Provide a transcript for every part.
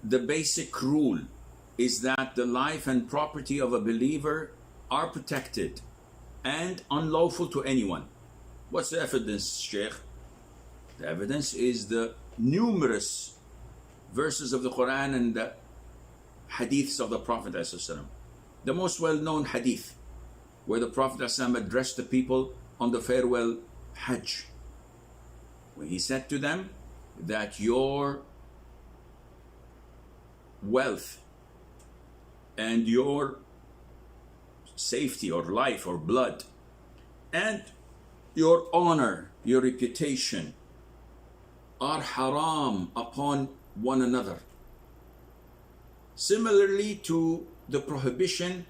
the basic rule is that the life and property of a believer are protected and unlawful to anyone. What's the evidence, Sheikh? The evidence is the numerous verses of the Quran and the hadiths of the Prophet ﷺ. The most well-known hadith where the Prophet ﷺ addressed the people on the farewell Hajj, when he said to them that your wealth and your safety or life or blood and your honor, your reputation are haram upon one another. Similarly to the prohibition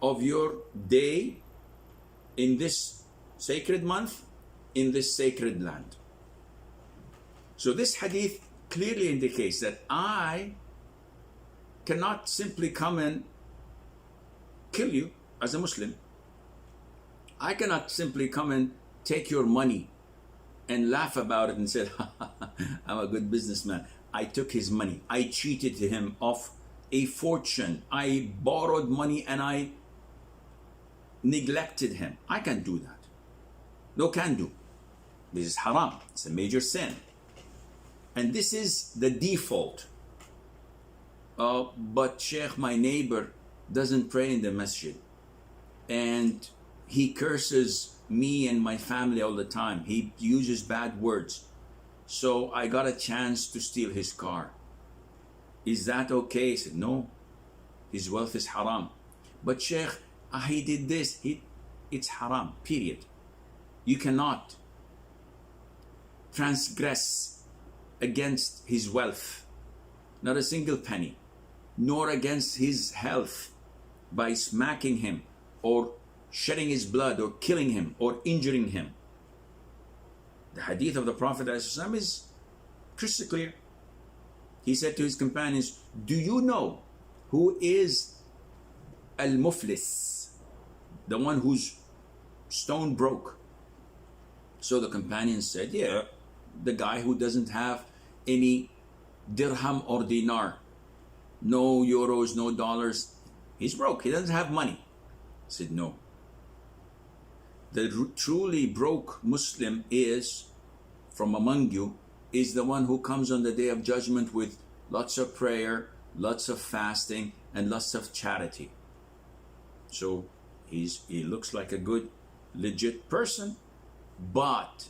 of your day in this sacred month, in this sacred land. So this hadith clearly indicates that I cannot simply come and kill you as a Muslim. I cannot simply come and take your money and laugh about it and say, I'm a good businessman. I took his money. I cheated him of a fortune. I borrowed money and I neglected him. I can't do that. No can do. This is haram. It's a major sin. And this is the default. But Sheikh, my neighbor, doesn't pray in the masjid. And he curses me and my family all the time. He uses bad words. So I got a chance to steal his car. Is that okay? He said, no. His wealth is haram. But Sheikh, he did this. It's haram, period. You cannot transgress against his wealth, not a single penny, nor against his health by smacking him or shedding his blood or killing him or injuring him. The hadith of the Prophet ﷺ is crystal clear. He said to his companions, do you know who is al-muflis, the one whose stone broke? So the companions said, yeah, the guy who doesn't have any dirham or dinar, no euros, no dollars. He's broke. He doesn't have money. I said, no. The truly broke Muslim is, from among you, is the one who comes on the day of judgment with lots of prayer, lots of fasting, and lots of charity. So he looks like a good, legit person, but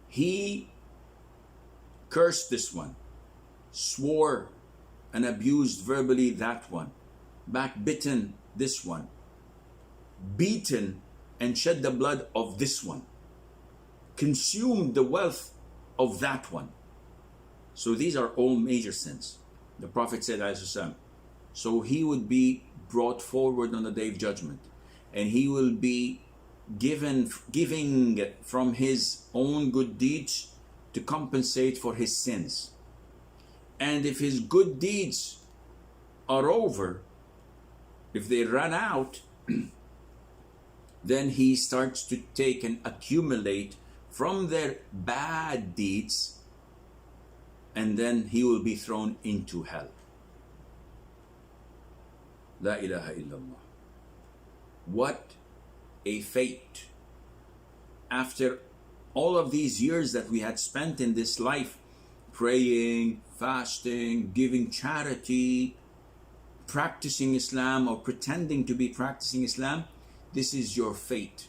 he cursed this one, swore and abused verbally that one, backbitten this one, beaten and shed the blood of this one, consumed the wealth of that one. So these are all major sins. The Prophet said, so he would be brought forward on the day of judgment, and he will be giving from his own good deeds to compensate for his sins. And if his good deeds are over, if they run out, then he starts to take and accumulate from their bad deeds, and then he will be thrown into hell. La ilaha illallah. What a fate. After all of these years that we had spent in this life, praying, fasting, giving charity, practicing Islam or pretending to be practicing Islam, this is your fate,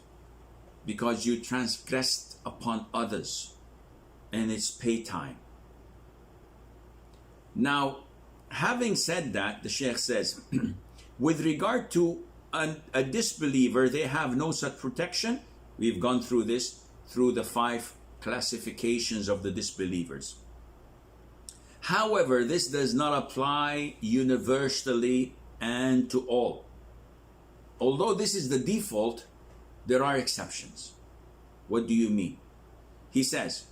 because you transgressed upon others, and it's pay time. Now, having said that, the Sheikh says, with regard to a disbeliever, they have no such protection. We've gone through this, through the 5 classifications of the disbelievers. However, this does not apply universally and to all. Although this is the default, there are exceptions. What do you mean? He says,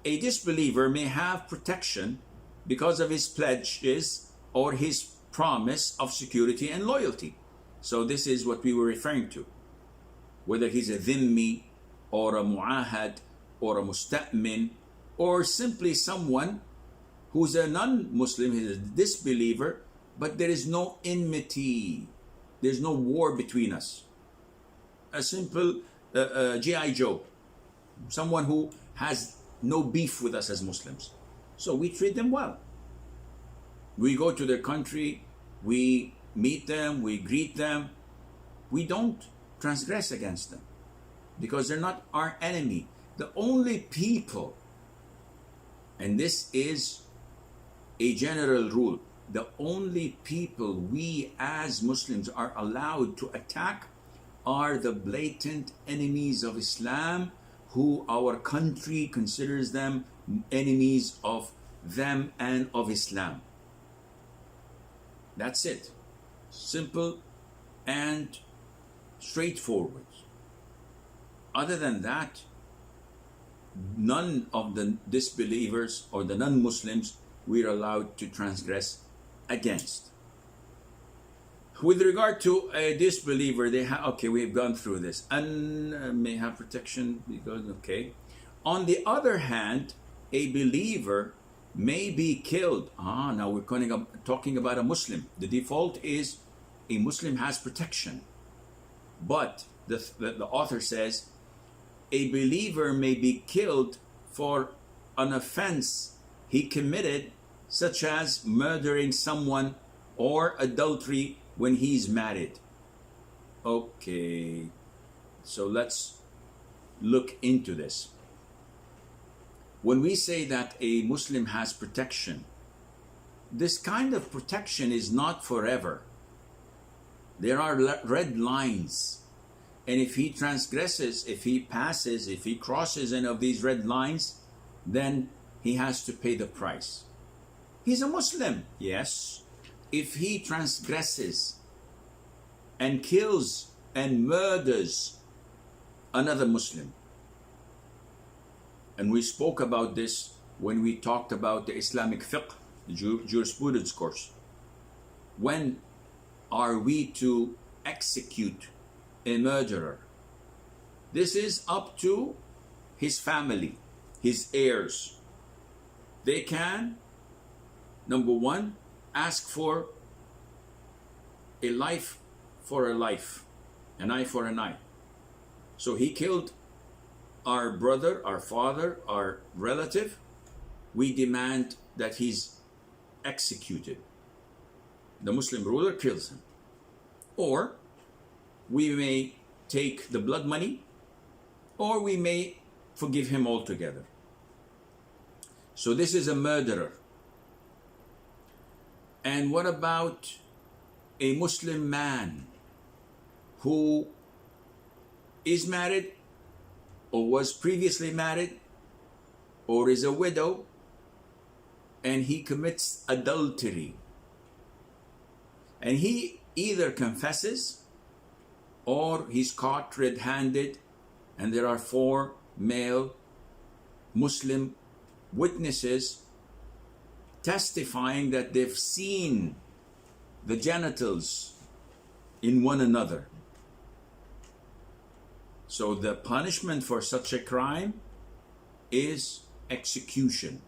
a disbeliever may have protection because of his pledges or his promise of security and loyalty. So this is what we were referring to. Whether he's a dhimmi or a mu'ahad or a musta'min or simply someone who's a non-Muslim, he's a disbeliever, but there is no enmity. There's no war between us. A simple G.I. Joe, someone who has no beef with us as Muslims. So we treat them well. We go to their country, we meet them, we greet them. We don't transgress against them because they're not our enemy. The only people, and this is a general rule, the only people we as Muslims are allowed to attack are the blatant enemies of Islam, who our country considers them enemies of them and of Islam. That's it. Simple and straightforward. Other than that, none of the disbelievers or the non-Muslims we're allowed to transgress against. With regard to a disbeliever, they have, okay, we've gone through this, and may have protection because, okay. On the other hand, a believer may be killed. Now we're talking about a Muslim. The default is a Muslim has protection. But the author says, a believer may be killed for an offense he committed, such as murdering someone or adultery when he's married. Okay, so let's look into this. When we say that a Muslim has protection, this kind of protection is not forever. There are red lines. And if he transgresses, if he passes, if he crosses any of these red lines, then he has to pay the price. He's a Muslim, yes. If he transgresses and kills and murders another Muslim, and we spoke about this when we talked about the Islamic Fiqh, the jurisprudence course. When are we to execute a murderer? This is up to his family, his heirs. They can, number one, ask for a life for a life, an eye for an eye. So he killed our brother, our father, our relative. We demand that he's executed. The Muslim ruler kills him. Or we may take the blood money, or we may forgive him altogether. So this is a murderer. And what about a Muslim man who is married or was previously married or is a widow and he commits adultery? And he either confesses or he's caught red-handed, and there are 4 male Muslim witnesses testifying that they've seen the genitals in one another. So the punishment for such a crime is execution,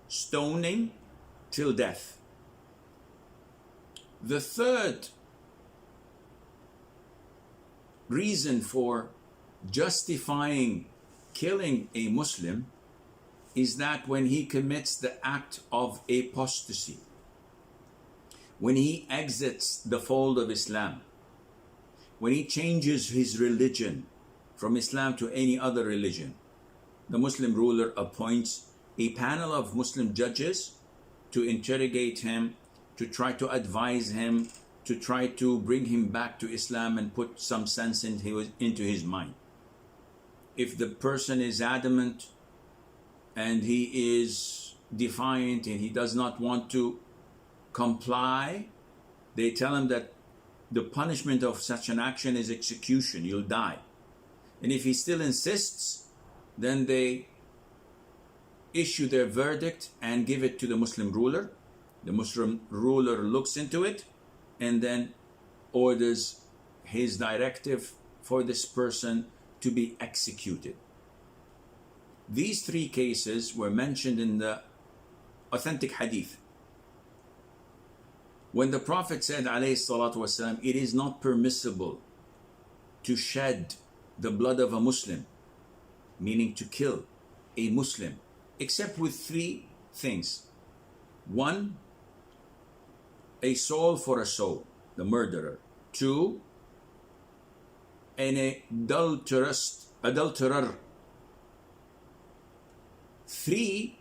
stoning till death. The third reason for justifying killing a Muslim is that when he commits the act of apostasy, when he exits the fold of Islam, when he changes his religion from Islam to any other religion, the Muslim ruler appoints a panel of Muslim judges to interrogate him, to try to advise him, to try to bring him back to Islam and put some sense into his mind. If the person is adamant and he is defiant and he does not want to comply, they tell him that the punishment of such an action is execution, you'll die. And if he still insists, then they issue their verdict and give it to the Muslim ruler. The Muslim ruler looks into it and then orders his directive for this person to be executed. These 3 cases were mentioned in the authentic hadith. When the Prophet said, alayhi salatu wasalam, it is not permissible to shed the blood of a Muslim, meaning to kill a Muslim, except with three things. One, a soul for a soul, the murderer. Two, an adulterer. Three,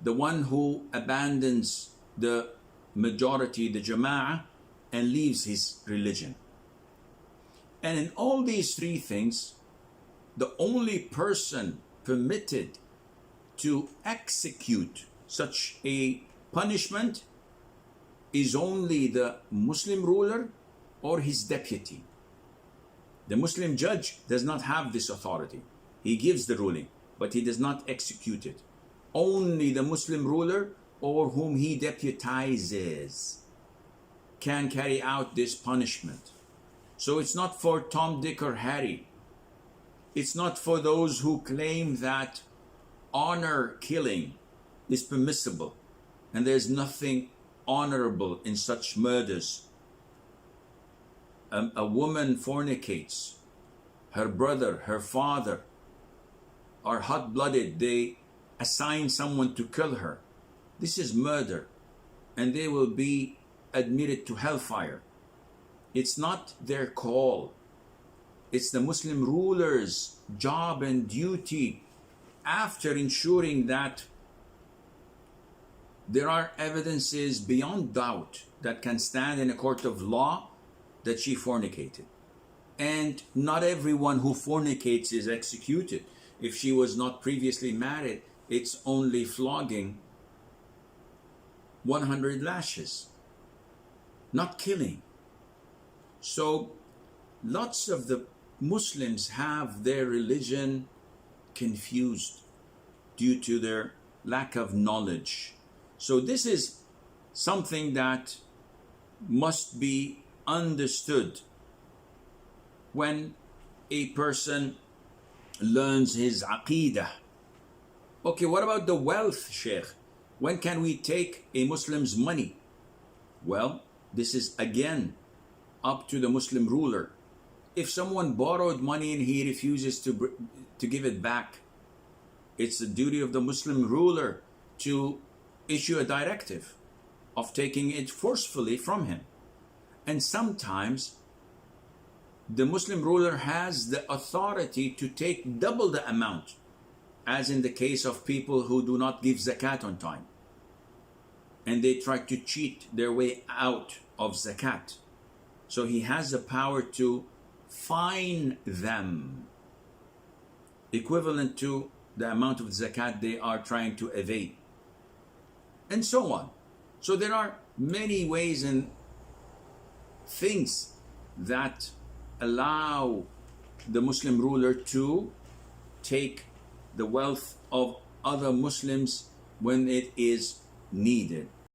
the one who abandons the majority, the jama'ah, and leaves his religion. And in all these three things, the only person permitted to execute such a punishment is only the Muslim ruler or his deputy. The Muslim judge does not have this authority. He gives the ruling, but he does not execute it. Only the Muslim ruler or whom he deputizes can carry out this punishment. So it's not for Tom, Dick, or Harry. It's not for those who claim that honor killing is permissible and there's nothing honorable in such murders. A woman fornicates, her brother, her father are hot-blooded, they assign someone to kill her. This is murder, and they will be admitted to hellfire. It's not their call. It's the Muslim ruler's job and duty, after ensuring that there are evidences beyond doubt that can stand in a court of law that she fornicated. And not everyone who fornicates is executed. If she was not previously married, it's only flogging, 100 lashes, not killing. So lots of the Muslims have their religion confused due to their lack of knowledge. So this is something that must be understood when a person learns his Aqidah. Okay, what about the wealth, Sheikh? When can we take a Muslim's money? Well, this is again up to the Muslim ruler. If someone borrowed money and he refuses to give it back, it's the duty of the Muslim ruler to issue a directive of taking it forcefully from him. And sometimes the Muslim ruler has the authority to take double the amount, as in the case of people who do not give zakat on time and they try to cheat their way out of zakat. So he has the power to fine them equivalent to the amount of zakat they are trying to evade, and so on. So there are many ways and things that allow the Muslim ruler to take the wealth of other Muslims when it is needed.